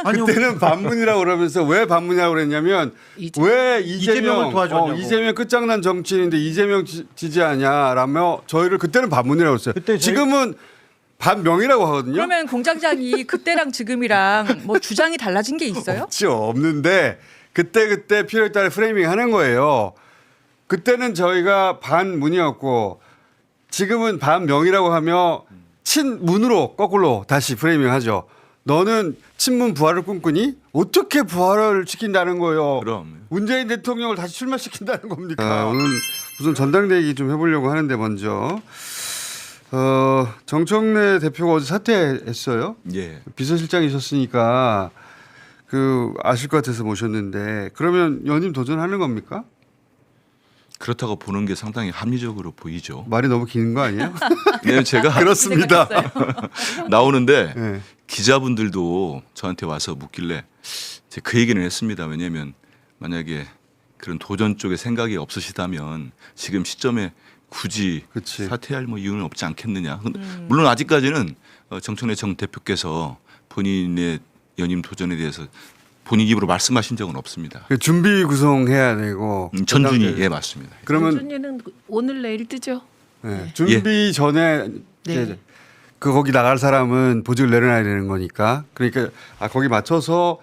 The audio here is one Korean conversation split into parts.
그때는 반문이라고 그러면서 왜 반문이라고 그랬냐면 왜 이재명을 도와줬냐고. 이재명 끝장난 정치인인데 이재명 지지하냐라며 저희를 그때는 반문이라고 했어요. 그때 지금은 반명이라고 하거든요. 그러면 공장장이 그때랑 지금이랑 뭐 주장이 달라진 게 있어요? 없죠. 없는데 그때 필요에 따라 프레이밍 하는 거예요. 그때는 저희가 반문이었고 지금은 반명이라고 하며 친문으로 거꾸로 다시 프레이밍 하죠. 너는 친문 부활을 꿈꾸니? 어떻게 부활을 시킨다는 거예요. 그럼. 문재인 대통령을 다시 출마시킨다는 겁니까? 오늘 무슨 전당대 얘기 좀 해보려고 하는데 먼저 정청래 대표가 어제 사퇴했어요. 예. 비서실장이셨으니까 아실 것 같아서 모셨는데 그러면 연임 도전하는 겁니까? 그렇다고 보는 게 상당히 합리적으로 보이죠. 말이 너무 긴 거 아니에요? 네, 제가 그렇습니다. 나오는데 네. 기자분들도 저한테 와서 묻길래 제가 그 얘기는 했습니다. 왜냐하면 만약에 그런 도전 쪽에 생각이 없으시다면 지금 시점에 굳이 그치. 사퇴할 뭐 이유는 없지 않겠느냐. 물론 아직까지는 정청래 정 대표께서 본인의 연임 도전에 대해서 본인 입으로 말씀하신 적은 없습니다. 준비 구성해야 되고 전준희 전당대회. 예 맞습니다. 그러면 전준이는 오늘 내일 뜨죠. 네, 준비 전에 네. 이제 거기 나갈 사람은 보직을 내려놔야 되는 거니까 그러니까 거기 맞춰서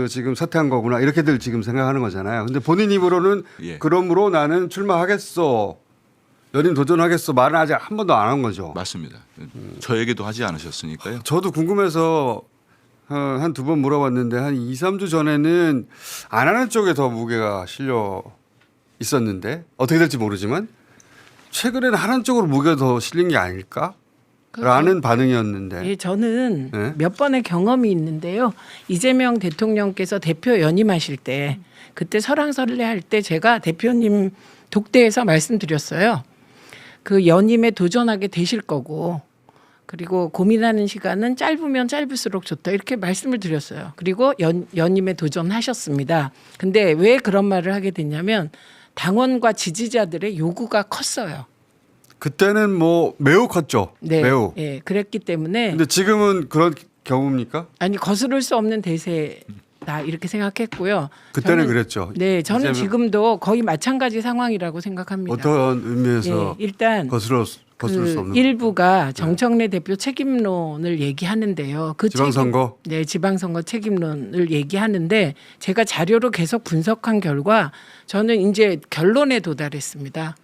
지금 사퇴한 거구나 이렇게들 지금 생각하는 거잖아요. 근데 본인 입으로는 예. 그러므로 나는 출마하겠어. 연임 도전하겠어. 말은 아직 한 번도 안 한 거죠. 맞습니다. 저에게도 하지 않으셨으니까요. 저도 궁금해서 한 두 번 물어봤는데 한 2, 3주 전에는 안 하는 쪽에 더 무게가 실려 있었는데 어떻게 될지 모르지만 최근에는 하는 쪽으로 무게가 더 실린 게 아닐까? 라는 반응이었는데. 예, 저는 네. 몇 번의 경험이 있는데요. 이재명 대통령께서 대표 연임하실 때 그때 설왕설래 할 때 제가 대표님 독대에서 말씀드렸어요. 그 연임에 도전하게 되실 거고 그리고 고민하는 시간은 짧으면 짧을수록 좋다 이렇게 말씀을 드렸어요. 그리고 연임에 도전하셨습니다. 근데 왜 그런 말을 하게 됐냐면 당원과 지지자들의 요구가 컸어요. 그때는 뭐 매우 컸죠. 네, 매우. 예, 그랬기 때문에 근데 지금은 그런 경우입니까? 아니 거스를 수 없는 대세다 이렇게 생각했고요. 그때는 그랬죠. 네, 저는 이재명- 지금도 거의 마찬가지 상황이라고 생각합니다. 어떤 의미에서 예, 일단 거스를 수 없는 일부가 정청래 대표 책임론을 얘기하는데요. 그 지방선거? 네, 지방선거 책임론을 얘기하는데 제가 자료로 계속 분석한 결과 저는 이제 결론에 도달했습니다.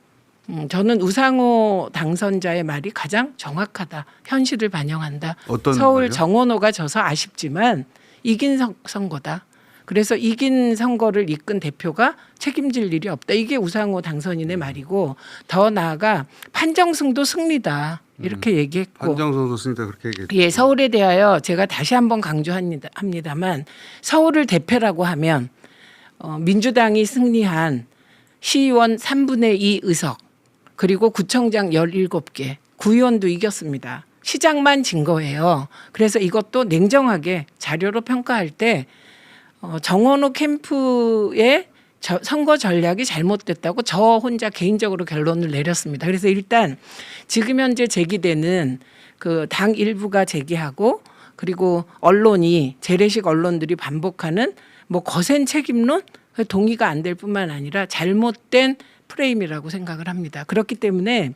저는 우상호 당선자의 말이 가장 정확하다. 현실을 반영한다. 어떤 서울 말이요? 정원호가 져서 아쉽지만 이긴 선거다. 그래서 이긴 선거를 이끈 대표가 책임질 일이 없다. 이게 우상호 당선인의 말이고 더 나아가 판정승도 승리다. 이렇게 얘기했고 한정선 선수니까 그렇게 얘기했죠. 예, 서울에 대하여 제가 다시 한번 강조합니다만 서울을 대표라고 하면 민주당이 승리한 시의원 3분의 2 의석 그리고 구청장 17개 구의원도 이겼습니다. 시장만 진 거예요. 그래서 이것도 냉정하게 자료로 평가할 때 정원호 캠프의 선거 전략이 잘못됐다고 저 혼자 개인적으로 결론을 내렸습니다. 그래서 일단 지금 현재 제기되는 그 당 일부가 제기하고 그리고 언론이 재래식 언론들이 반복하는 뭐 거센 책임론 동의가 안 될 뿐만 아니라 잘못된 프레임이라고 생각을 합니다. 그렇기 때문에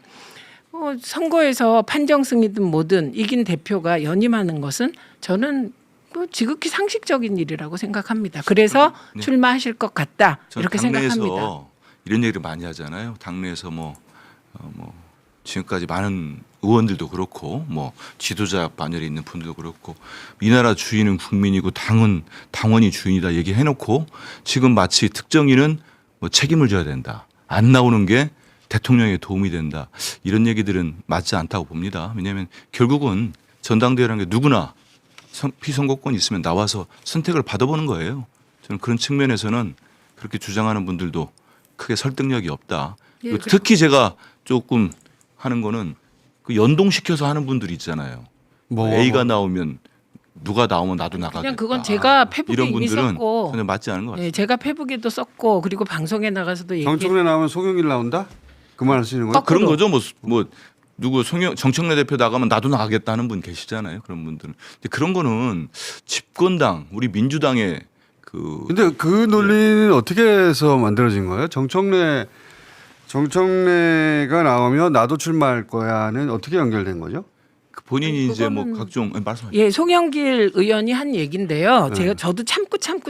선거에서 판정승이든 뭐든 이긴 대표가 연임하는 것은 저는 뭐 지극히 상식적인 일이라고 생각합니다. 그래서 네. 출마하실 것 같다 이렇게 당내에서 생각합니다. 이런 얘기를 많이 하잖아요. 당내에서 뭐 지금까지 많은 의원들도 그렇고 뭐 지도자 반열에 있는 분들도 그렇고 이 나라 주인은 국민이고 당원이 주인이다 얘기해놓고 지금 마치 특정인은 뭐 책임을 져야 된다. 안 나오는 게 대통령에 도움이 된다. 이런 얘기들은 맞지 않다고 봅니다. 왜냐하면 결국은 전당대회라는 게 누구나 피선거권이 있으면 나와서 선택을 받아보는 거예요. 저는 그런 측면에서는 그렇게 주장하는 분들도 크게 설득력이 없다. 예, 그리고 특히 제가 조금 하는 거는 그 연동시켜서 하는 분들이 있잖아요. A가 나오면 누가 나오면 나도 나가겠다. 그냥 그건 제가 페북에 이런 이미 분들은 썼고 전혀 맞지 않은 것 같아요. 네, 제가 페북에도 썼고 그리고 방송에 나가서도 정청래 나오면 송영길 나온다? 그 말 하시는 거예요? 그런 거죠. 뭐 누구 정청래 대표 나가면 나도 나가겠다는 분 계시잖아요. 그런 분들은. 근데 그런 거는 집권당 우리 민주당의 그 근데 그 논리는 어떻게 해서 만들어진 거예요? 정청래가 나오면 나도 출마할 거야는 어떻게 연결된 거죠? 본인이 아니, 이제 뭐 그거는- 각종 말씀하세요. 예, 송영길 의원이 한 얘긴데요. 저도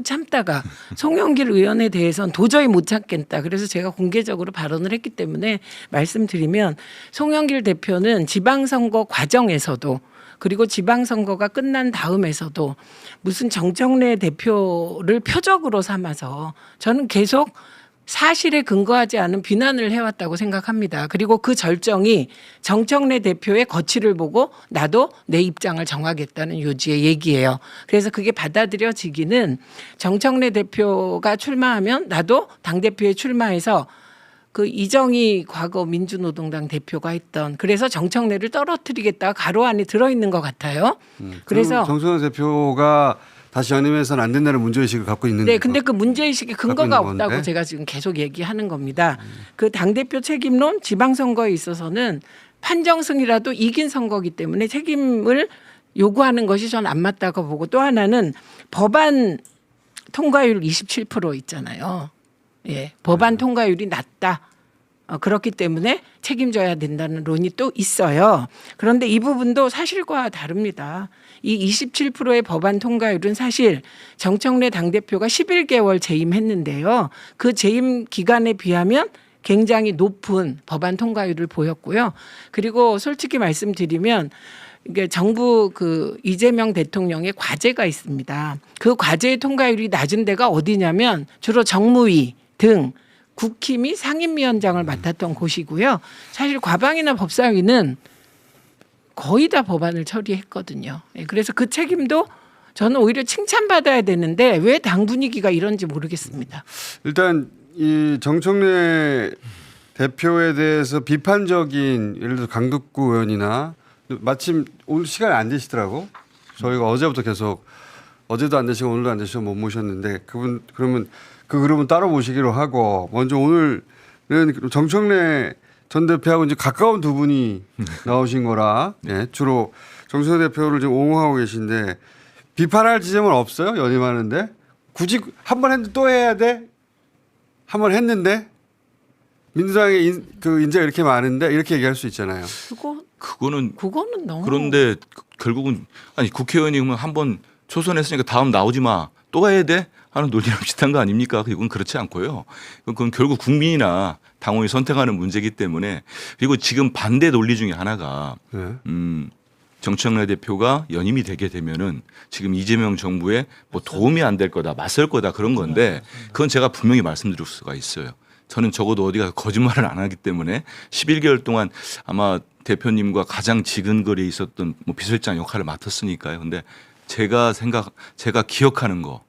참다가 송영길 의원에 대해서는 도저히 못 참겠다. 그래서 제가 공개적으로 발언을 했기 때문에 말씀드리면 송영길 대표는 지방선거 과정에서도 그리고 지방선거가 끝난 다음에서도 무슨 정청래 대표를 표적으로 삼아서 저는 계속 사실에 근거하지 않은 비난을 해왔다고 생각합니다. 그리고 그 절정이 정청래 대표의 거취를 보고 나도 내 입장을 정하겠다는 요지의 얘기예요. 그래서 그게 받아들여지기는 정청래 대표가 출마하면 나도 당대표에 출마해서 그 이정희 과거 민주노동당 대표가 했던 그래서 정청래를 떨어뜨리겠다 가로 안에 들어있는 것 같아요. 그래서 정청래 대표가 다시 연임해서는 안 된다는 문제의식을 갖고 있는 네, 근데 그 문제의식의 근거가 갖고 있는 없다고 건데. 제가 지금 계속 얘기하는 겁니다. 그 당대표 책임론 지방선거에 있어서는 판정승이라도 이긴 선거기 때문에 책임을 요구하는 것이 전 안 맞다고 보고 또 하나는 법안 통과율 27% 있잖아요. 예, 법안 통과율이 낮다. 그렇기 때문에 책임져야 된다는 론이 또 있어요. 그런데 이 부분도 사실과 다릅니다. 이 27%의 법안 통과율은 사실 정청래 당대표가 11개월 재임했는데요. 그 재임 기간에 비하면 굉장히 높은 법안 통과율을 보였고요. 그리고 솔직히 말씀드리면 이게 정부 그 이재명 대통령의 과제가 있습니다. 그 과제의 통과율이 낮은 데가 어디냐면 주로 정무위 등 국힘이 상임위원장을 맡았던 곳이고요. 사실 과방이나 법사위는 거의 다 법안을 처리했거든요. 그래서 그 책임도 저는 오히려 칭찬받아야 되는데 왜 당 분위기가 이런지 모르겠습니다. 일단 이 정청래 대표에 대해서 비판적인 예를 들어 강덕구 의원이나 마침 오늘 시간이 안 되시더라고. 저희가 어제부터 계속 어제도 안 되시고 오늘도 안 되시고 못 모셨는데 그분 그러면 그 그룹은 따로 모시기로 하고 먼저 오늘은 정청래 전 대표하고 이제 가까운 두 분이 나오신 거라 예, 주로 정청래 대표를 지금 옹호하고 계신데 비판할 지점은 없어요 연임하는데 굳이 한 번 했는데 또 해야 돼? 한 번 했는데 민주당의 그 인재가 이렇게 많은데 이렇게 얘기할 수 있잖아요. 그거는 너무 그런데 결국은 아니 국회의원이면 한번 초선했으니까 다음 나오지 마. 또 해야 돼? 하는 논리랑 비슷한 거 아닙니까? 그건 그렇지 않고요. 그건 결국 국민이나 당원이 선택하는 문제이기 때문에 그리고 지금 반대 논리 중에 하나가 네. 정청래 대표가 연임이 되게 되면은 지금 이재명 정부에 뭐 도움이 안 될 거다, 맞설 거다 그런 건데 그건 제가 분명히 말씀드릴 수가 있어요. 저는 적어도 어디가 거짓말을 안 하기 때문에 11개월 동안 아마 대표님과 가장 지근거리에 있었던 뭐 비서실장 역할을 맡았으니까요. 근데 제가 기억하는 거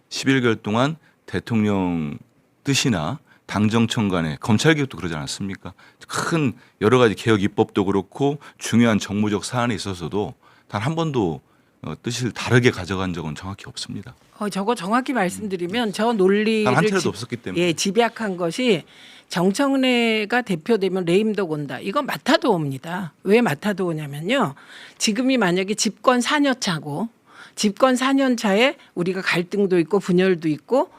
11개월 동안 대통령 뜻이나 당정청 간에 검찰 개혁도 그러지 않았습니까? 큰 여러 가지 개혁 입법도 그렇고 중요한 정무적 사안에 있어서도 단 한 번도 뜻을 다르게 가져간 적은 정확히 없습니다. 저거 정확히 말씀드리면 저 단 논리를 한 차례도 없었기 때문에. 예, 집약한 것이 정청래가 대표되면 레임덕 온다. 이건 마타도 옵니다. 왜 마타도 오냐면요. 지금이 만약에 집권 4년 차고 집권 4년 차에 우리가 갈등도 있고 분열도 있고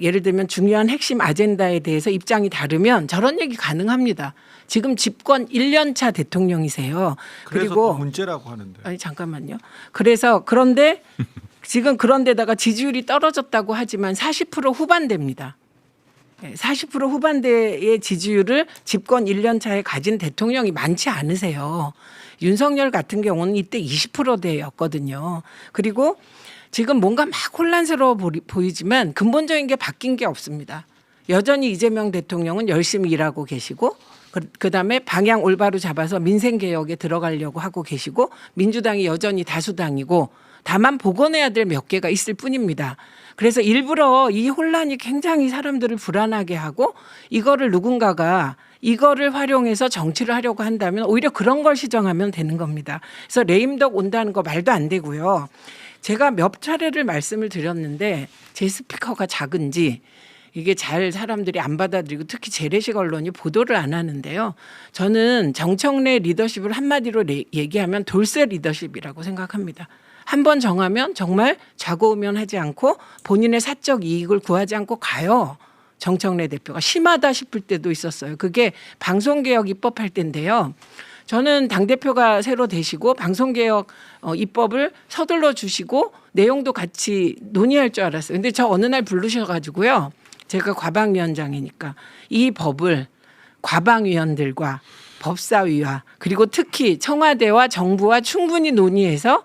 예를 들면 중요한 핵심 아젠다에 대해서 입장이 다르면 저런 얘기 가능합니다. 지금 집권 1년 차 대통령이세요. 그래서 그리고 또 문제라고 하는데. 아니 잠깐만요. 그래서 그런데 지금 그런데다가 지지율이 떨어졌다고 하지만 40% 후반대입니다. 40% 후반대의 지지율을 집권 1년 차에 가진 대통령이 많지 않으세요. 윤석열 같은 경우는 이때 20%대였거든요. 그리고 지금 뭔가 막 혼란스러워 보이지만 근본적인 게 바뀐 게 없습니다. 여전히 이재명 대통령은 열심히 일하고 계시고 그다음에 방향 올바로 잡아서 민생개혁에 들어가려고 하고 계시고 민주당이 여전히 다수당이고 다만 복원해야 될 몇 개가 있을 뿐입니다. 그래서 일부러 이 혼란이 굉장히 사람들을 불안하게 하고 이거를 누군가가 이거를 활용해서 정치를 하려고 한다면 오히려 그런 걸 시정하면 되는 겁니다. 그래서 레임덕 온다는 거 말도 안 되고요. 제가 몇 차례를 말씀을 드렸는데 제 스피커가 작은지 이게 잘 사람들이 안 받아들이고 특히 재래식 언론이 보도를 안 하는데요. 저는 정청래 리더십을 한마디로 얘기하면 돌쇠 리더십이라고 생각합니다. 한 번 정하면 정말 좌고우면하지 않고 본인의 사적 이익을 구하지 않고 가요. 정청래 대표가 심하다 싶을 때도 있었어요. 그게 방송개혁 입법할 때인데요. 저는 당대표가 새로 되시고 방송개혁 입법을 서둘러 주시고 내용도 같이 논의할 줄 알았어요. 근데 저 어느 날 부르셔가지고요. 제가 과방위원장이니까 이 법을 과방위원들과 법사위와 그리고 특히 청와대와 정부와 충분히 논의해서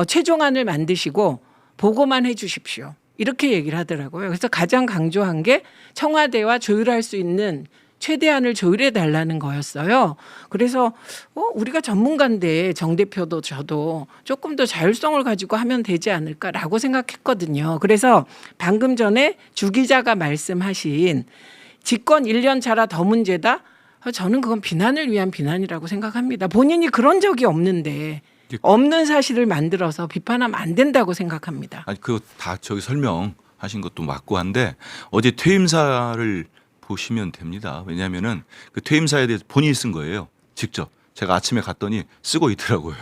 최종안을 만드시고 보고만 해 주십시오. 이렇게 얘기를 하더라고요. 그래서 가장 강조한 게 청와대와 조율할 수 있는 최대한을 조율해 달라는 거였어요. 그래서 우리가 전문가인데 정 대표도 저도 조금 더 자율성을 가지고 하면 되지 않을까라고 생각했거든요. 그래서 방금 전에 주 기자가 말씀하신 집권 1년 차라 더 문제다. 저는 그건 비난을 위한 비난이라고 생각합니다. 본인이 그런 적이 없는데 없는 사실을 만들어서 비판하면 안 된다고 생각합니다. 아니 그거 다 저기 설명하신 것도 맞고 한데 어제 퇴임사를 보시면 됩니다. 왜냐하면은 그 퇴임사에 대해서 본인이 쓴 거예요. 직접 제가 아침에 갔더니 쓰고 있더라고요.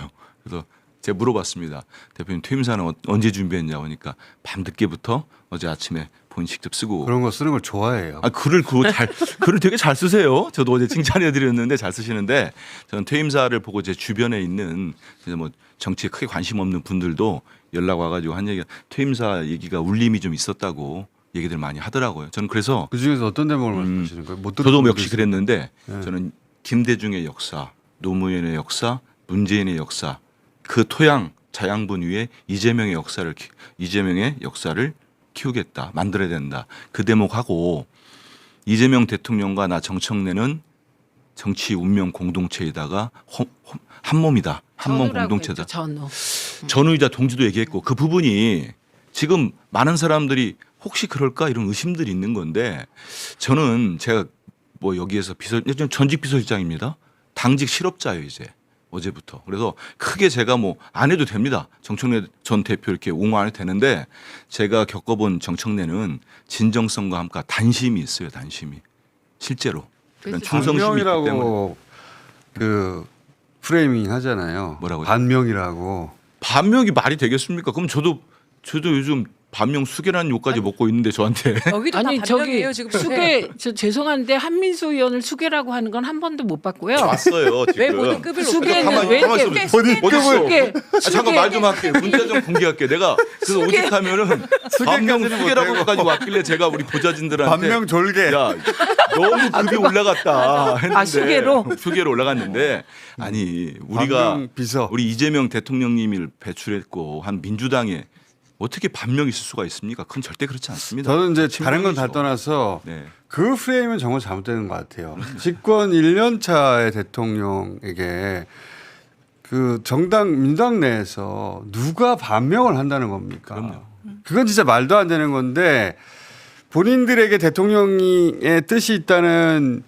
그래서 제가 물어봤습니다. 대표님 퇴임사는 언제 준비했냐고 하니까 밤늦게부터 어제 아침에 본인 직접 쓰고. 그런 거 쓰는 걸 좋아해요. 아 글을 글을 되게 잘 쓰세요. 저도 어제 칭찬해드렸는데 잘 쓰시는데 저는 퇴임사를 보고 제 주변에 있는 이제 뭐 정치에 크게 관심 없는 분들도 연락 와가지고 한 얘기가 퇴임사 얘기가 울림이 좀 있었다고 얘기들 많이 하더라고요. 저는 그래서 그 중에서 어떤 대목을 말씀하시는 거예요? 못 저도 들었던 역시 분도 그랬는데 네. 저는 김대중의 역사, 노무현의 역사, 문재인의 역사 그 토양 자양분 위에 이재명의 역사를 키우겠다, 만들어야 된다. 그 대목하고 이재명 대통령과 나 정청래는 정치 운명 공동체에다가 한 몸이다, 한 몸 전우라고 공동체다. 했죠, 전우. 전우이자 동지도 얘기했고 그 부분이 지금 많은 사람들이 혹시 그럴까 이런 의심들이 있는 건데 저는 제가 뭐 여기에서 전직 비서실장입니다. 당직 실업자예요 이제 어제부터. 그래서 크게 제가 뭐 안 해도 됩니다. 정청래 전 대표 이렇게 옹호 안 해도 되는데 제가 겪어본 정청래는 진정성과 함께 단심이 있어요. 단심이 실제로 그런 그래서 충성심이 있기 때문에. 반명이라고 그 프레이밍 하잖아요. 뭐라고요? 반명이라고. 반명이 말이 되겠습니까? 그럼 저도 요즘 반명 수계라는 욕까지 먹고 있는데 저한테 여기도 아니 다 저기 반명이에요 지금. 수계 저 죄송한데 한민수 의원을 수계라고 하는 건 한 번도 못 봤고요. 왔어요 지금. 왜 모든 급을 수계는 높여서 왜 가만히 이렇게 있어. 어딨어? 수계 잠깐 말 좀 할게. 문자 좀 공개할게. 내가 그래서 오직하면은 반명 수계라고까지 왔길래 제가 우리 보좌진들한테 반명 졸개. 야 너무 급이 올라갔다 했는데 수계로 올라갔는데 아니 우리가 반명 비서. 우리 이재명 대통령님을 배출했고 한 민주당에 어떻게 반명이 있을 수가 있습니까? 그건 절대 그렇지 않습니다. 저는 이제 다른 건 다 친분이죠. 떠나서 네. 그 프레임은 정말 잘못되는 것 같아요. 집권 1년 차의 대통령에게 그 정당 민당 내에서 누가 반명을 한다는 겁니까? 그럼요. 그건 진짜 말도 안 되는 건데 본인들에게 대통령의 뜻이 있다는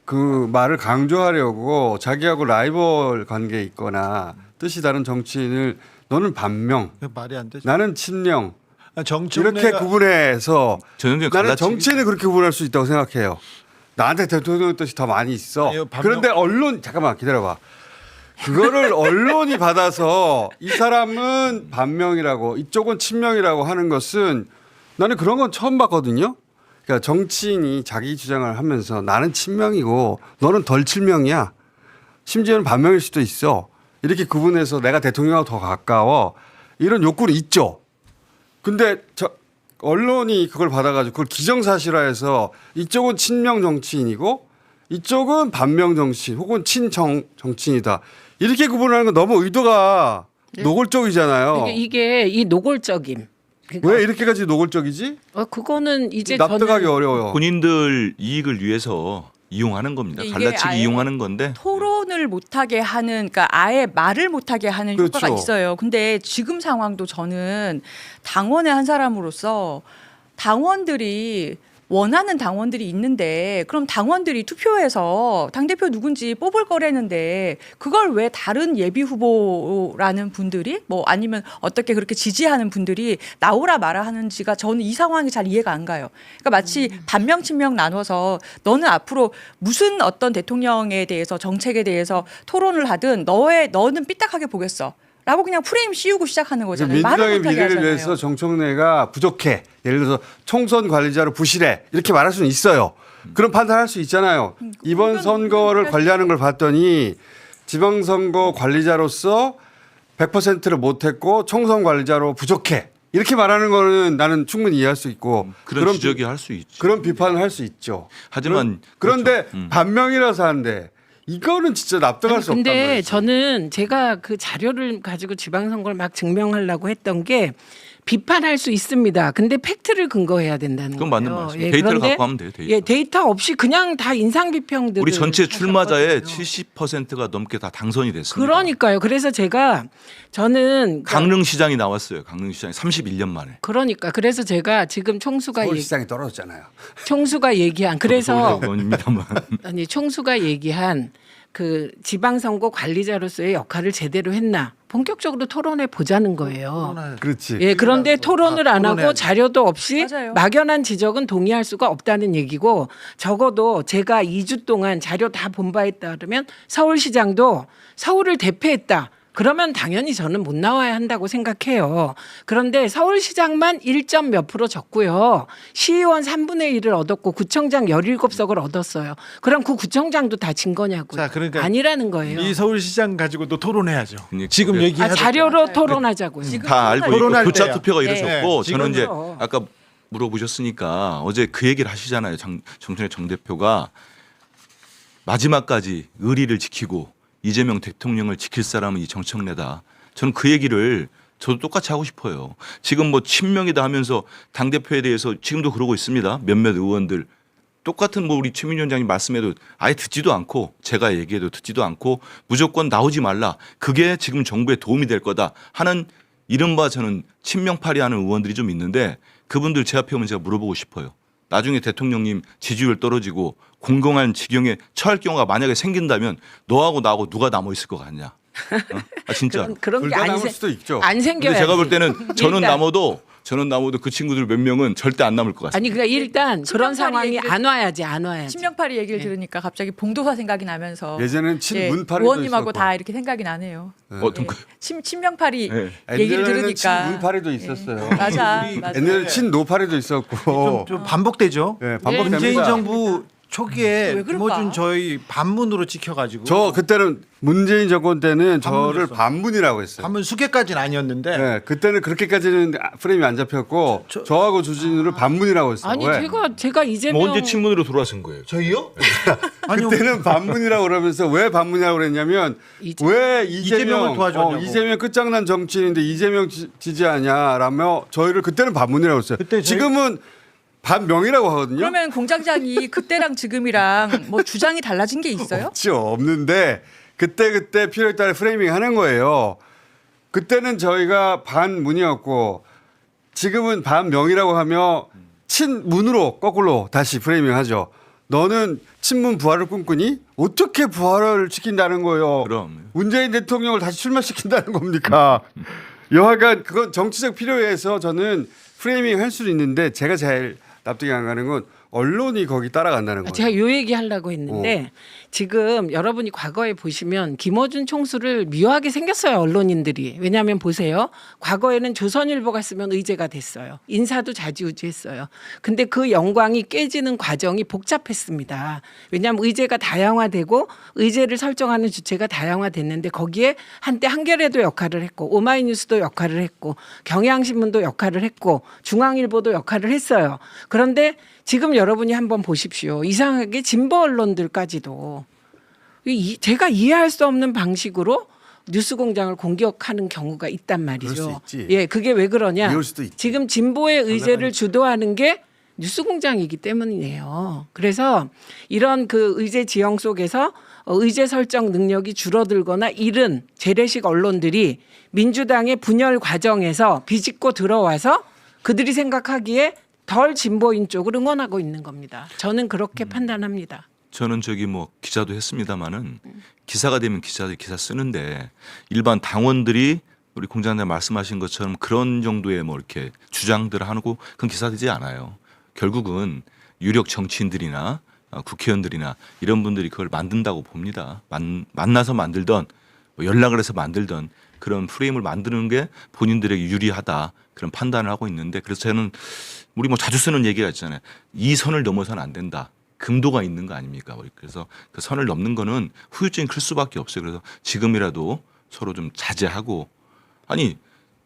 그 말을 강조하려고 자기하고 라이벌 관계에 있거나 뜻이 다른 정치인을 너는 반명, 말이 안 되죠. 나는 친명 정청래가 이렇게 구분해서 저는 나는 갈라치기- 정치인을 그렇게 구분할 수 있다고 생각해요. 나한테 대통령의 뜻이 더 많이 있어. 아니요, 반명- 그런데 언론 잠깐만 기다려봐. 그거를 언론이 받아서 이 사람은 반명이라고 이쪽은 친명이라고 하는 것은 나는 그런 건 처음 봤거든요. 그러니까 정치인이 자기 주장을 하면서 나는 친명이고 너는 덜 친명이야. 심지어는 반명일 수도 있어. 이렇게 구분해서 내가 대통령하고 더 가까워. 이런 욕구는 있죠. 근데 언론이 그걸 받아가지고 그걸 기정사실화해서 이쪽은 친명 정치인이고 이쪽은 반명 정치인 혹은 친정 정치인이다. 이렇게 구분하는 건 너무 의도가 노골적이잖아요. 이게 이 노골적임. 그러니까 왜 이렇게까지 노골적이지? 그거는 이제 납득하기 저는 어려워요. 본인들 이익을 위해서 이용하는 겁니다. 이게 갈라치기 아예 이용하는 건데 토론을 못하게 하는, 그러니까 아예 말을 못하게 하는 그렇죠. 효과가 있어요. 근데 지금 상황도 저는 당원의 한 사람으로서 당원들이 원하는 당원들이 있는데 그럼 당원들이 투표해서 당대표 누군지 뽑을 거라는데 그걸 왜 다른 예비 후보라는 분들이 뭐 아니면 어떻게 그렇게 지지하는 분들이 나오라 마라 하는지가 저는 이 상황이 잘 이해가 안 가요. 그러니까 마치 반명 친명 나눠서 너는 앞으로 무슨 어떤 대통령에 대해서 정책에 대해서 토론을 하든 너는 삐딱하게 보겠어. 라고 그냥 프레임 씌우고 시작하는 거잖아요. 말을 민주당의 못하게 미래를 하잖아요. 위해서 정청래가 부족해. 예를 들어서 총선 관리자로 부실해. 이렇게 말할 수는 있어요. 그런 판단할 수 있잖아요. 이번 선거를 관리하는 걸 봤더니 지방선거 관리자로서 100%를 못했고 총선 관리자로 부족해. 이렇게 말하는 거는 나는 충분히 이해할 수 있고 그런 지적이 할 수 있죠. 그런 비판을 할 수 있죠. 하지만 그런데 그렇죠. 반명이라서 하는데 이거는 진짜 납득할 수 없단 근데 말이죠. 저는 제가 그 자료를 가지고 지방선거를 막 증명하려고 했던 게 비판할 수 있습니다. 근데 팩트를 근거해야 된다는 그건 거예요. 맞는 말씀. 데이터를 그런데 갖고 하면 돼요. 데이터. 예, 데이터 없이 그냥 다 인상 비평들을 우리 전체 출마자의 하셨거든요. 70%가 넘게 다 당선이 됐습니다. 그러니까요. 그래서 저는 강릉시장이 나왔어요. 강릉시장이 31년 만에. 그래서 제가 지금 서울시장이 떨어졌잖아요. 총수가 얘기한 그래서 의원입니다만. 아니 총수가 얘기한 그 지방선거 관리자로서의 역할을 제대로 했나 본격적으로 토론해 보자는 거예요. 그렇지. 예, 그런데 토론을 안 하고 토론해야지. 자료도 없이 맞아요. 막연한 지적은 동의할 수가 없다는 얘기고 적어도 제가 2주 동안 자료 다 본 바에 따르면 서울시장도 서울을 대표했다. 그러면 당연히 저는 못 나와야 한다고 생각해요. 그런데 서울시장만 1점 몇 프로 졌고요. 시의원 3분의 1을 얻었고 구청장 17석을 얻었어요. 그럼 그 구청장도 다 진 거냐고요. 자, 그러니까 아니라는 거예요. 이 서울시장 가지고도 토론해야죠. 그러니까 지금 그게- 얘기하자. 자료로 토론하자고요. 지금 다 알고 토론할 있고 교차 때야. 투표가 네. 이루어졌고 저는 이제 지금으로. 아까 물어보셨으니까 어제 그 얘기를 하시잖아요. 정청래 정 대표가 마지막까지 의리를 지키고 이재명 대통령을 지킬 사람은 이 정청래다. 저는 그 얘기를 저도 똑같이 하고 싶어요. 지금 뭐 친명이다 하면서 당 대표에 대해서 지금도 그러고 있습니다. 몇몇 의원들 똑같은 뭐 우리 최민희 위원장님 말씀해도 아예 듣지도 않고 제가 얘기해도 듣지도 않고 무조건 나오지 말라. 그게 지금 정부에 도움이 될 거다 하는 이른바 저는 친명파리 하는 의원들이 좀 있는데 그분들 제 앞에 오면 제가 물어보고 싶어요. 나중에 대통령님 지지율 떨어지고 공공한 지경에 처할 경우가 만약에 생긴다면 너하고 나하고 누가 남아 있을 것 같냐? 아 진짜. 그런 둘 게 다 안 남을 수도 있죠. 생겨요. 근데 제가 볼 때는 저는 일단. 남아도 그 친구들 몇 명은 절대 안 남을 것 같습니다. 아니 그러니까 일단 그런 친명파리 상황이 얘기를- 안 와야지. 친명파리 얘기를 들으니까 갑자기 봉도사 생각이 나면서 예전엔 친문파리도 의원님하고 있었고. 다 이렇게 생각이 나네요. 어떤 예. 거? 친명파리 네. 얘기를 옛날에는 들으니까 친문파리도 있었어요. 맞아. 맞아. 옛날에 친노파리도 있었고. 좀 반복되죠. 네, 반복됩니다. 문재인 정부 초기에 왜 그럴까? 김어준 저희 반문으로 찍혀가지고 저 그때는 문재인 정권 때는 저를 반문이었어. 반문이라고 했어요. 반문 수개까지는 아니었는데 네, 그때는 그렇게까지는 프레임이 안 잡혔고 저하고 주진우를 반문이라고 했어요. 아니 왜? 제가 이재명 뭐 언제 친문으로 돌아선 거예요? 저희요? 아니요. 그때는 반문이라고 그러면서 왜 반문이라고 그랬냐면 왜 이재명을 도와줬냐고. 이재명 끝장난 정치인인데 이재명 지지하냐라며 저희를 그때는 반문이라고 했어요. 그때 저희- 지금은 반명이라고 하거든요. 그러면 공장장이 그때랑 지금이랑 뭐 주장이 달라진 게 있어요? 없죠. 없는데 그때 필요에 따라 프레이밍 하는 거예요. 그때는 저희가 반문이었고 지금은 반명이라고 하며 친문으로 거꾸로 다시 프레이밍 하죠. 너는 친문 부활을 꿈꾸니? 어떻게 부활을 시킨다는 거예요? 그럼. 문재인 대통령을 다시 출마시킨다는 겁니까? 여하간 그건 정치적 필요에 의해서 저는 프레이밍 할 수도 있는데 제가 제일 납득이 안 가는 건 언론이 거기 따라간다는 거예요. 제가 요 얘기 하려고 했는데 지금 여러분이 과거에 보시면 김어준 총수를 미워하게 생겼어요 언론인들이. 왜냐하면 보세요. 과거에는 조선일보가 쓰면 의제가 됐어요. 인사도 좌지우지했어요. 근데 그 영광이 깨지는 과정이 복잡했습니다. 왜냐하면 의제가 다양화되고 의제를 설정하는 주체가 다양화됐는데 거기에 한때 한겨레도 역할을 했고 오마이뉴스도 역할을 했고 경향신문도 역할을 했고 중앙일보도 역할을 했어요. 그런데 지금 여러분이 한번 보십시오. 이상하게 진보 언론들까지도 제가 이해할 수 없는 방식으로 뉴스공장을 공격하는 경우가 있단 말이죠. 그럴 수 있지. 예, 그게 왜 그러냐? 미울 수도 있지. 지금 진보의 의제를 주도하는 게 뉴스공장이기 때문이에요. 그래서 이런 그 의제 지형 속에서 의제 설정 능력이 줄어들거나 잃은 재래식 언론들이 민주당의 분열 과정에서 비집고 들어와서 그들이 생각하기에 덜 진보인 쪽을 응원하고 있는 겁니다. 저는 그렇게 판단합니다. 저는 저기 뭐 기자도 했습니다마는 기사가 되면 기자들이 기사 쓰는데 일반 당원들이 우리 공장장 말씀하신 것처럼 그런 정도의 뭐 이렇게 주장들을 하고 그건 기사되지 않아요. 결국은 유력 정치인들이나 국회의원들이나 이런 분들이 그걸 만든다고 봅니다. 만나서 만들던 뭐 연락을 해서 만들던 그런 프레임을 만드는 게 본인들에게 유리하다 그런 판단을 하고 있는데 그래서 저는 우리 뭐 자주 쓰는 얘기가 있잖아요. 이 선을 넘어서는 안 된다. 금도가 있는 거 아닙니까? 그래서 그 선을 넘는 거는 후유증이 클 수밖에 없어요. 그래서 지금이라도 서로 좀 자제하고 아니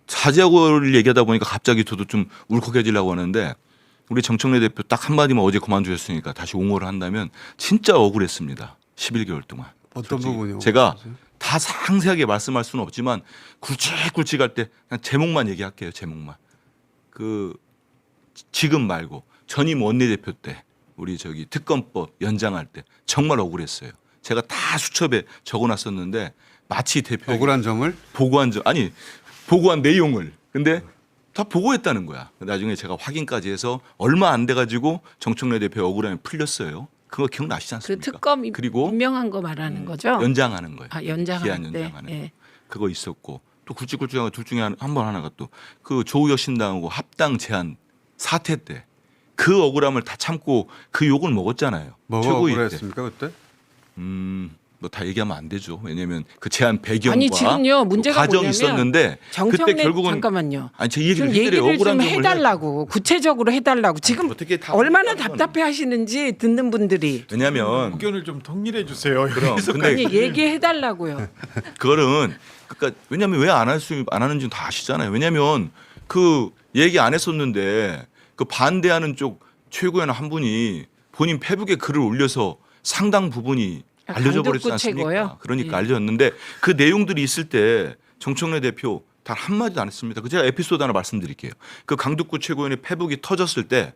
자제하고를 얘기하다 보니까 갑자기 저도 좀 울컥해지려고 하는데 우리 정청래 대표 딱 한마디만 어제 그만두셨으니까 다시 옹호를 한다면 진짜 억울했습니다. 11개월 동안. 어떤 부분이요? 제가 다 상세하게 말씀할 수는 없지만 굵직굵직할 때 그냥 제목만 얘기할게요. 제목만. 그 지금 말고 전임 원내대표 때 우리 저기 특검법 연장할 때 정말 억울했어요. 제가 다 수첩에 적어놨었는데 마치 대표 억울한 점을 보고한 내용을 근데 다 보고했다는 거야. 나중에 제가 확인까지 해서 얼마 안 돼가지고 정청래 대표 억울함이 풀렸어요. 그거 기억나시지 그 않습니까? 특검 그리고 임명한 거 말하는 거죠? 연장하는 거예요. 아, 연장할 기한 때. 연장하는 예. 거. 그거 있었고 또 굵직굵직한 둘 중에 한 번 하나가 또 그 조우혁 신당하고 합당 제안 사태 때 그 억울함을 다 참고 그 욕을 먹었잖아요. 뭐가 최고위일 때. 억울했습니까 그때? 뭐 다 얘기하면 안 되죠. 왜냐하면 그 제안 배경과 아니, 지금요, 문제가 과정이 뭐냐면 있었는데 정청래 그때 결국은 잠깐만요. 아니 제 얘기를 좀 얘기를 억울한 좀 점을 해달라고 구체적으로 해달라고 지금 어떻게 다 얼마나 하는 거는. 답답해하시는지 듣는 분들이 왜냐하면 의견을 좀 통일해 주세요. 그럼 근데 아니 얘기해달라고요. 그거는 그러니까 왜냐하면 왜 안 하는지는 다 아시잖아요. 왜냐하면 그 얘기 안 했었는데 그 반대하는 쪽 최고위원 한 분이 본인 페북에 글을 올려서 상당 부분이 아, 알려져 버렸지 강덕구 않습니까? 최고요? 그러니까 예. 알려졌는데 그 내용들이 있을 때 정청래 대표 단 한마디도 안 했습니다. 그 제가 에피소드 하나 말씀드릴게요. 그 강덕구 최고위원의 페북이 터졌을 때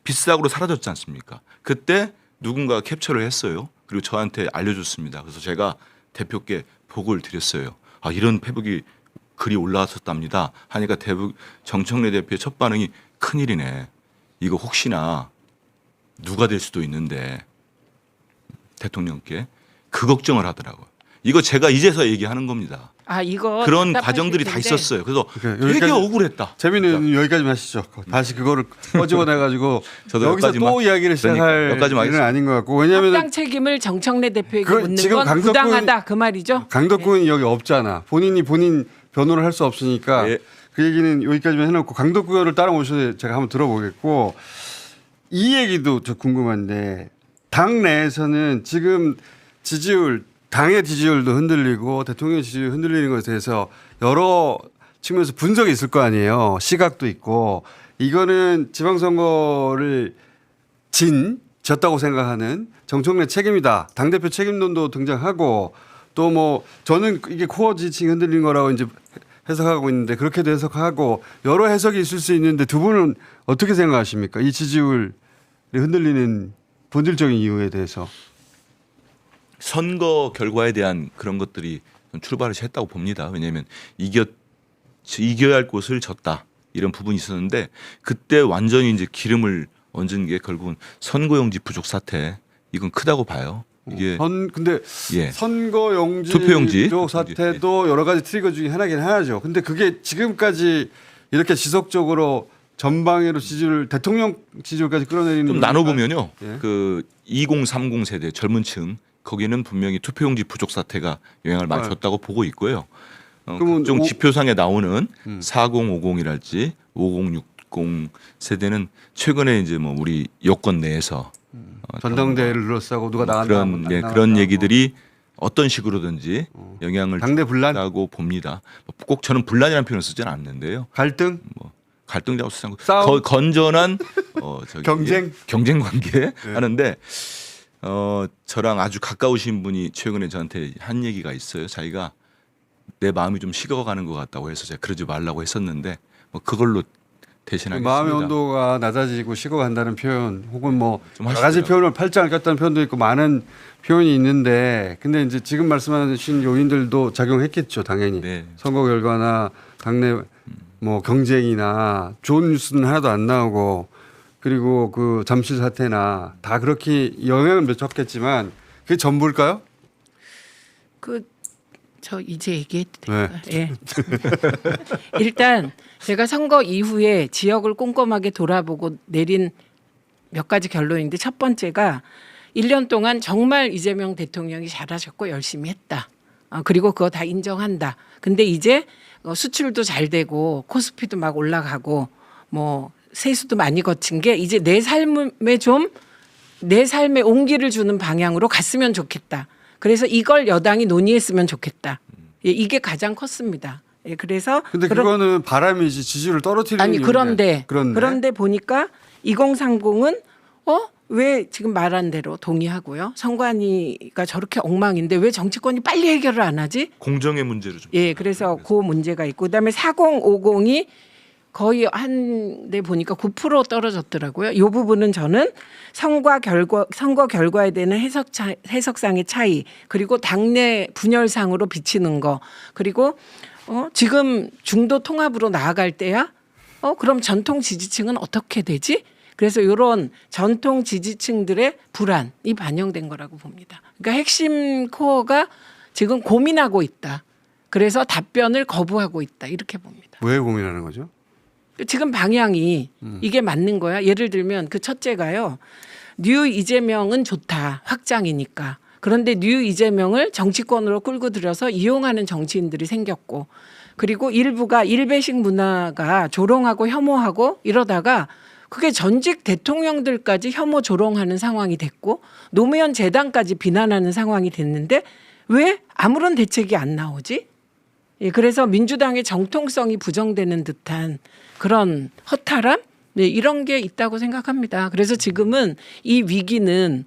빗사고로 사라졌지 않습니까? 그때 누군가가 캡처를 했어요. 그리고 저한테 알려줬습니다. 그래서 제가 대표께 보고를 드렸어요. 아 이런 페북이 글이 올라왔었답니다. 하니까 정청래 대표의 첫 반응이 큰일이네. 이거 혹시나 누가 될 수도 있는데 대통령께 그 걱정을 하더라고요. 이거 제가 이제서 얘기하는 겁니다. 아 이거 그런 답답하실 과정들이 다 텐데 있었어요. 그래서 그러니까 되게 여기까지- 억울했다. 재미는 여기까지만 하시죠. 다시 그거를 꺼집어내가지고 저도 여기서 여기까지만. 또 이야기를 시작할 그러니까 여기까지만 일은 하겠습니다. 아닌 것 같고 왜냐하면 합당 책임을 정청래 대표에게 그 묻는 지금 건 강덕구 부당하다 그 말이죠? 강덕구는 여기 없잖아. 본인이 본인 변호를 할 수 없으니까 예. 그 얘기는 여기까지만 해놓고 강덕구 의원을 따라오셔서 제가 한번 들어보겠고 이 얘기도 저 궁금한데 당 내에서는 지금 지지율 당의 지지율도 흔들리고 대통령 지지율 흔들리는 것에 대해서 여러 측면에서 분석이 있을 거 아니에요. 시각도 있고 이거는 지방선거를 졌다고 생각하는 정청래 책임이다. 당대표 책임론도 등장하고 또 뭐 저는 이게 코어 지지층이 흔들린 거라고 이제 해석하고 있는데 그렇게도 해석하고 여러 해석이 있을 수 있는데 두 분은 어떻게 생각하십니까? 이 지지율이 흔들리는 본질적인 이유에 대해서. 선거 결과에 대한 그런 것들이 좀 출발을 했다고 봅니다. 왜냐하면 이겨야 할 곳을 졌다 이런 부분이 있었는데 그때 완전히 이제 기름을 얹은 게 결국은 선거용지 부족 사태 이건 크다고 봐요. 이게 근데 예. 선거용지 투표용지. 쪽 사태도 여러 가지 트리거 중에 하나긴 하죠. 근데 그게 지금까지 이렇게 지속적으로 전방위로 지지율 대통령 지지율까지 끌어내리는 좀 겁니까? 나눠보면요. 예. 그 2030 세대 젊은층 거기는 분명히 투표용지 부족 사태가 영향을 많이 네. 줬다고 보고 있고요. 그러면 각종 지표상에 나오는 음. 4050이랄지 5060 세대는 최근에 이제 뭐 우리 여권 내에서 전당대회를 둘러싸고 누가 나간다 그런 그런 얘기들이 어떤 식으로든지 영향을 당내 분란? 줬다고 봅니다. 꼭 저는 분란이라는 표현을 쓰지는 않는데요. 갈등 뭐 갈등이라고 쓰지 않고 싸움? 건전한 경쟁? 관계 하는데 저랑 아주 가까우신 분이 최근에 저한테 한 얘기가 있어요. 자기가 내 마음이 좀 식어가는 것 같다고 해서 제가 그러지 말라고 했었는데 뭐 그걸로 대신하겠습니다. 마음의 온도가 낮아지고 식어간다는 표현 혹은 뭐 좀 여러 가지 하시더라고요. 표현을 팔짱을 꼈다는 표현도 있고 많은 표현이 있는데 근데 이제 지금 말씀하신 요인들도 작용했겠죠 당연히 네. 선거 결과나 당내 뭐 경쟁이나 좋은 뉴스는 하나도 안 나오고 그리고 그 잠실 사태나 다 그렇게 영향을 미쳤겠지만 그게 전부일까요? 저 이제 얘기해도 네. 될까요? 예. 일단 제가 선거 이후에 지역을 꼼꼼하게 돌아보고 내린 몇 가지 결론인데 첫 번째가 1년 동안 정말 이재명 대통령이 잘하셨고 열심히 했다. 그리고 그거 다 인정한다. 근데 이제 수출도 잘 되고 코스피도 막 올라가고 뭐 세수도 많이 거친 게 이제 내 삶에 좀 내 삶에 온기를 주는 방향으로 갔으면 좋겠다. 그래서 이걸 여당이 논의했으면 좋겠다. 예, 이게 가장 컸습니다. 예, 그래서 근데 그거는 바람이지 지지율을 떨어뜨리는 아니 이유인데. 그런데 보니까 2030은 왜 지금 말한 대로 동의하고요. 선관위가 저렇게 엉망인데 왜 정치권이 빨리 해결을 안 하지? 공정의 문제로 좀. 예, 그래서 그 문제가 있고 그다음에 4050이 거의 한데 보니까 9% 떨어졌더라고요. 이 부분은 저는 선거 결과에 대한 해석상의 차이 그리고 당내 분열상으로 비치는 거 그리고 지금 중도 통합으로 나아갈 때야 그럼 전통 지지층은 어떻게 되지? 그래서 이런 전통 지지층들의 불안이 반영된 거라고 봅니다. 그러니까 핵심 코어가 지금 고민하고 있다. 그래서 답변을 거부하고 있다. 이렇게 봅니다. 왜 고민하는 거죠? 지금 방향이 이게 맞는 거야. 예를 들면 그 첫째가요. 뉴 이재명은 좋다. 확장이니까. 그런데 뉴 이재명을 정치권으로 끌고 들여서 이용하는 정치인들이 생겼고 그리고 일부가 일배식 문화가 조롱하고 혐오하고 이러다가 그게 전직 대통령들까지 혐오 조롱하는 상황이 됐고 노무현 재단까지 비난하는 상황이 됐는데 왜 아무런 대책이 안 나오지? 예, 그래서 민주당의 정통성이 부정되는 듯한 그런 허탈함? 네, 이런 게 있다고 생각합니다. 그래서 지금은 이 위기는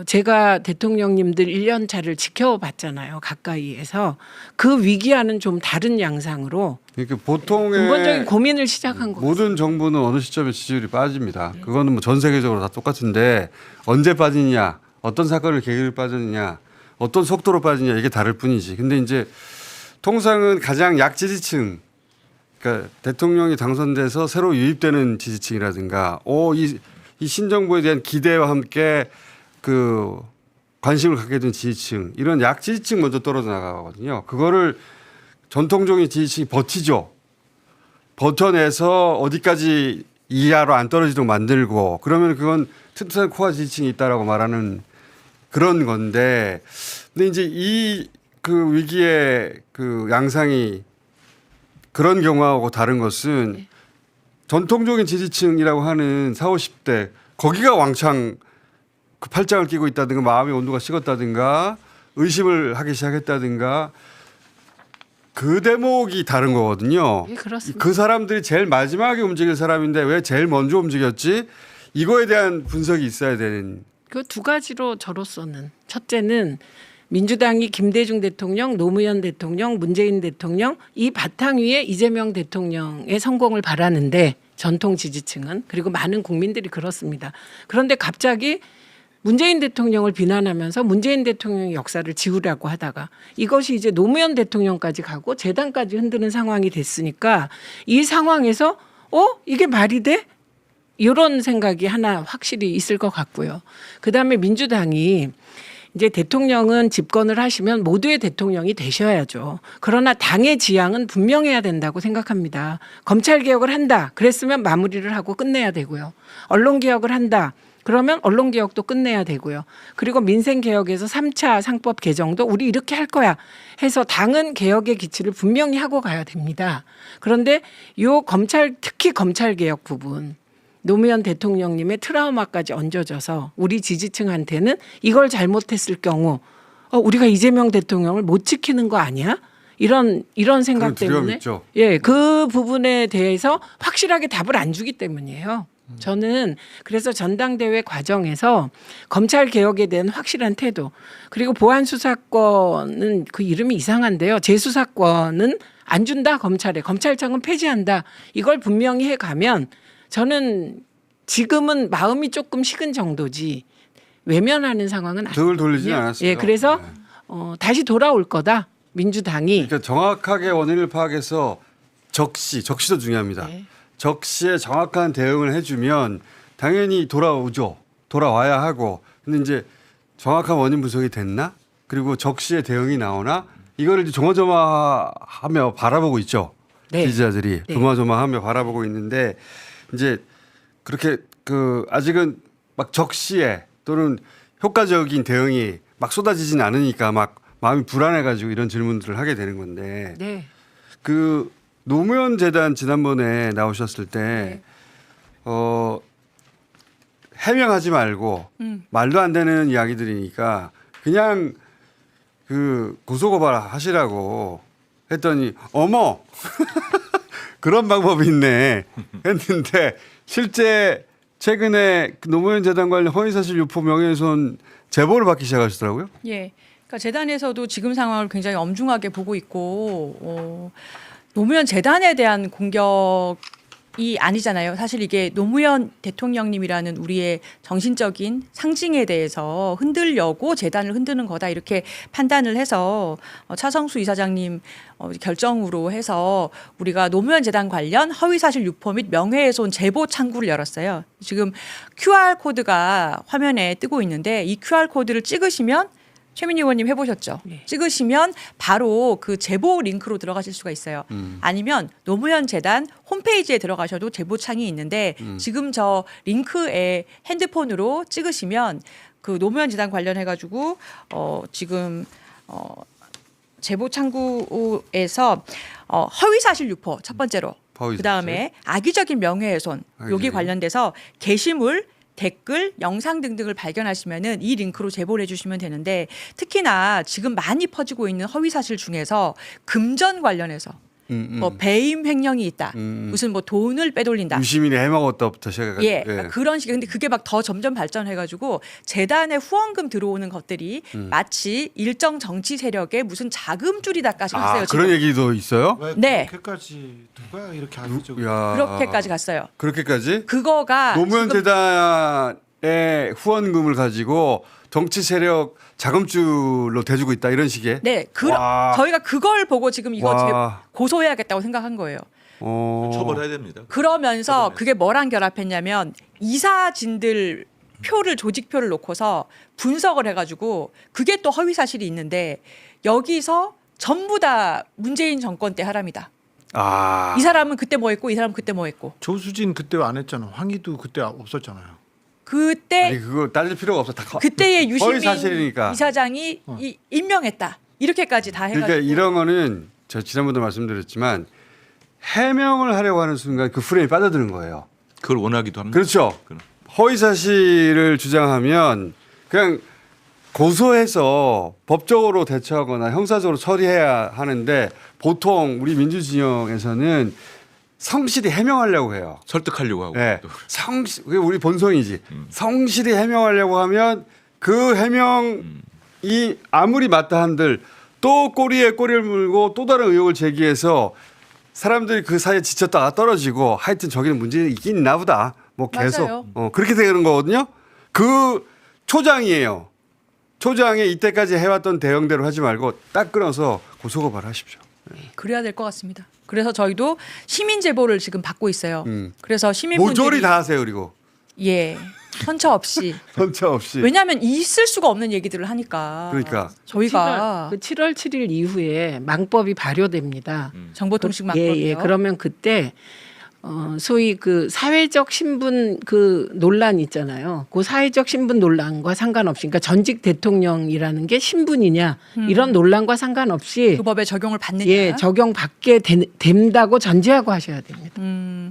제가 대통령님들 1년 차를 지켜봤잖아요. 가까이에서 그 위기와는 좀 다른 양상으로 그러니까 보통의 근본적인 고민을 시작한 거 모든 정부는 어느 시점에 지지율이 빠집니다. 그거는 뭐 전 세계적으로 다 똑같은데 언제 빠지냐, 어떤 사건을 계기로 빠지느냐, 어떤 속도로 빠지냐 이게 다를 뿐이지. 근데 이제 통상은 가장 약지지층, 그러니까 대통령이 당선돼서 새로 유입되는 지지층이라든가, 이 신정부에 대한 기대와 함께 그 관심을 갖게 된 지지층, 이런 약지지층 먼저 떨어져 나가거든요. 그거를 전통적인 지지층이 버티죠. 버텨내서 어디까지 이하로 안 떨어지도록 만들고 그러면 그건 튼튼한 코어 지지층이 있다라고 말하는 그런 건데, 근데 이제 이 그 위기의 그 양상이 그런 경우하고 다른 것은 전통적인 지지층이라고 하는 40, 50대 거기가 왕창 그 팔짱을 끼고 있다든가 마음의 온도가 식었다든가 의심을 하기 시작했다든가 그 대목이 다른 거거든요. 예, 그렇습니다. 그 사람들이 제일 마지막에 움직일 사람인데 왜 제일 먼저 움직였지? 이거에 대한 분석이 있어야 되는. 그 두 가지로 저로서는 첫째는 민주당이 김대중 대통령, 노무현 대통령, 문재인 대통령 이 바탕 위에 이재명 대통령의 성공을 바라는데 전통 지지층은 그리고 많은 국민들이 그렇습니다. 그런데 갑자기 문재인 대통령을 비난하면서 문재인 대통령의 역사를 지우려고 하다가 이것이 이제 노무현 대통령까지 가고 재단까지 흔드는 상황이 됐으니까 이 상황에서 이게 말이 돼? 이런 생각이 하나 확실히 있을 것 같고요. 그다음에 민주당이 이제 대통령은 집권을 하시면 모두의 대통령이 되셔야죠. 그러나 당의 지향은 분명해야 된다고 생각합니다. 검찰 개혁을 한다. 그랬으면 마무리를 하고 끝내야 되고요. 언론 개혁을 한다. 그러면 언론 개혁도 끝내야 되고요. 그리고 민생 개혁에서 3차 상법 개정도 우리 이렇게 할 거야 해서 당은 개혁의 기치를 분명히 하고 가야 됩니다. 그런데 요 검찰 특히 검찰 개혁 부분 노무현 대통령님의 트라우마까지 얹어져서 우리 지지층한테는 이걸 잘못했을 경우 우리가 이재명 대통령을 못 지키는 거 아니야? 이런 생각 때문에 있죠. 예, 그 부분에 대해서 확실하게 답을 안 주기 때문이에요. 저는 그래서 전당대회 과정에서 검찰 개혁에 대한 확실한 태도 그리고 보안 수사권은 그 이름이 이상한데요. 재수사권은 안 준다 검찰에 검찰청은 폐지한다 이걸 분명히 해가면 저는 지금은 마음이 조금 식은 정도지 외면하는 상황은 등을 돌리진 아니거든요. 않았어요. 예, 그래서 네. 다시 돌아올 거다 민주당이. 그러니까 정확하게 원인을 파악해서 적시도 중요합니다. 네. 적시에 정확한 대응을 해주면 당연히 돌아오죠. 돌아와야 하고. 근데 이제 정확한 원인 분석이 됐나? 그리고 적시에 대응이 나오나? 이거를 이제 조마조마하며 바라보고 있죠. 네. 지지자들이 네. 조마조마하며 바라보고 있는데 이제 그렇게 그 아직은 막 적시에 또는 효과적인 대응이 막 쏟아지진 않으니까 막 마음이 불안해가지고 이런 질문들을 하게 되는 건데 네. 그 노무현 재단 지난번에 나오셨을 때 네. 해명하지 말고 말도 안 되는 이야기들이니까 그냥 그 고소고발 하시라고 했더니 어머 그런 방법이 있네 했는데 실제 최근에 그 노무현 재단 관련 허위사실 유포 명예훼손 제보를 받기 시작하시더라고요. 예. 그러니까 재단에서도 지금 상황을 굉장히 엄중하게 보고 있고 노무현 재단에 대한 공격이 아니잖아요. 사실 이게 노무현 대통령님이라는 우리의 정신적인 상징에 대해서 흔들려고 재단을 흔드는 거다 이렇게 판단을 해서 차성수 이사장님 결정으로 해서 우리가 노무현 재단 관련 허위사실 유포 및 명예훼손 제보 창구를 열었어요. 지금 QR 코드가 화면에 뜨고 있는데 이 QR 코드를 찍으시면 최민희 의원님 해보셨죠? 네. 찍으시면 바로 그 제보 링크로 들어가실 수가 있어요. 아니면 노무현 재단 홈페이지에 들어가셔도 제보 창이 있는데 지금 저 링크에 핸드폰으로 찍으시면 그 노무현 재단 관련해가지고 지금 제보 창구에서 허위사실 유포 첫 번째로 허위사실. 그다음에 악의적인 명예훼손 여기 악의적인. 관련돼서 게시물 댓글, 영상 등등을 발견하시면은 이 링크로 제보를 해주시면 되는데 특히나 지금 많이 퍼지고 있는 허위사실 중에서 금전 관련해서 뭐 배임 횡령이 있다, 무슨 뭐 돈을 빼돌린다. 유시민이 해먹었다부터 시작해가지고 예, 그러니까 그런 식의 근데 그게 막 더 점점 발전해가지고 재단에 후원금 들어오는 것들이 마치 일정 정치 세력의 무슨 자금줄이다까지 갔어요. 지금. 그런 얘기도 있어요? 왜 네. 그렇게까지 누가 이렇게 악의적으로 야, 그렇게까지 갔어요. 그렇게까지? 그거가 노무현 지금 재단의 후원금을 가지고 정치 세력 자금줄로 대주고 있다 이런 식의. 네, 와. 저희가 그걸 보고 지금 이거 와. 고소해야겠다고 생각한 거예요. 처벌해야 됩니다. 그러면서 처벌해야 그게 뭐랑 결합했냐면 이사진들 표를 조직표를 놓고서 분석을 해가지고 그게 또 허위 사실이 있는데 여기서 전부 다 문재인 정권 때 하람이다. 아. 이 사람은 그때 뭐 했고 이 사람은 그때 뭐 했고 조수진 그때 안 했잖아. 황희도 그때 없었잖아요. 그때 아니 그거 따질 필요가 없어. 다 그때의 허위 유시민 사실이니까. 이사장이 임명했다. 이렇게까지 다 해가지고 그러니까 이런 거는 저 지난번도 말씀드렸지만 해명을 하려고 하는 순간 그 프레임이 빠져드는 거예요. 그걸 원하기도 합니다. 그렇죠. 그럼. 허위 사실을 주장하면 그냥 고소해서 법적으로 대처하거나 형사적으로 처리해야 하는데 보통 우리 민주진영에서는 성실히 해명하려고 해요. 설득하려고 하고. 네. 또. 그게 우리 본성이지. 성실히 해명하려고 하면 그 해명이 아무리 맞다 한들 또 꼬리에 꼬리를 물고 또 다른 의혹을 제기해서 사람들이 그 사이에 지쳤다가 떨어지고 하여튼 저기는 문제가 있긴 있나 보다. 뭐 계속 맞아요. 그렇게 되는 거거든요. 그 초장이에요. 초장에 이때까지 해왔던 대응대로 하지 말고 딱 끊어서 고소고발 하십시오. 그래야 될 것 같습니다. 그래서 저희도 시민 제보를 지금 받고 있어요. 그래서 시민분들이 모조리 다 하세요. 그리고 예 선처 없이 선처 없이. 왜냐하면 있을 수가 없는 얘기들을 하니까 그러니까. 저희가 7월 7일 이후에 망법이 발효됩니다. 정보통신 예, 망법이요. 예. 그러면 그때 소위 그 사회적 신분 그 논란 있잖아요. 그 사회적 신분 논란과 상관없이, 그러니까 전직 대통령이라는 게 신분이냐 이런 논란과 상관없이 그 법에 적용을 받느냐. 예 적용받게 된다고 전제하고 하셔야 됩니다.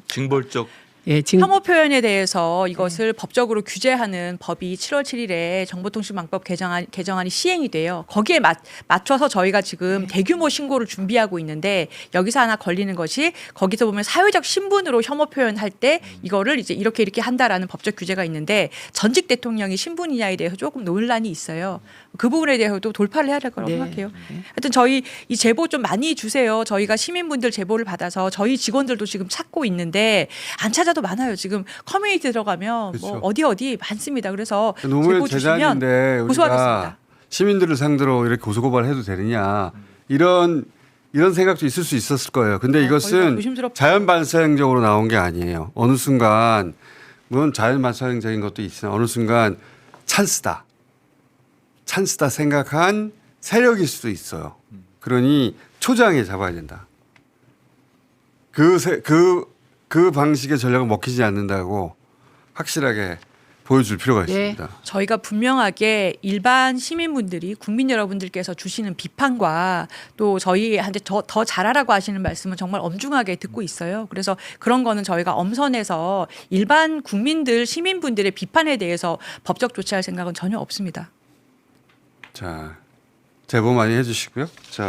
징벌적 예, 혐오 표현에 대해서 이것을 법적으로 규제하는 법이 7월 7일에 정보통신망법 개정안이 시행이 돼요. 거기에 맞춰서 저희가 지금 대규모 신고를 준비하고 있는데 여기서 하나 걸리는 것이 거기서 보면 사회적 신분으로 혐오 표현할 때 이거를 이제 이렇게 한다라는 법적 규제가 있는데 전직 대통령이 신분이냐에 대해서 조금 논란이 있어요. 그 부분에 대해서도 돌파를 해야 될 거라고 네. 생각해요. 하여튼 저희 이 제보 좀 많이 주세요. 저희가 시민분들 제보를 받아서 저희 직원들도 지금 찾고 있는데 안 찾아도 많아요. 지금 커뮤니티 들어가면 그렇죠. 뭐 어디 많습니다. 그래서 노무현 제보 주시면 재단인데 우리가 고소하겠습니다. 시민들을 상대로 이렇게 고소고발해도 되느냐 이런 생각도 있을 수 있었을 거예요. 근데 거기가 이것은 조심스럽죠. 자연 발생적으로 나온 게 아니에요. 어느 순간 물론 자연 발생적인 것도 있으나 어느 순간 찬스다 생각한 세력일 수도 있어요. 그러니 초장에 잡아야 된다. 그 방식의 전략은 먹히지 않는다고 확실하게 보여줄 필요가 네. 있습니다. 저희가 분명하게 일반 시민분들이 국민 여러분들께서 주시는 비판과 또 저희한테 더 잘하라고 하시는 말씀은 정말 엄중하게 듣고 있어요. 그래서 그런 거는 저희가 엄선해서 일반 국민들 시민분들의 비판에 대해서 법적 조치할 생각은 전혀 없습니다. 자, 제보 많이 해주시고요. 자.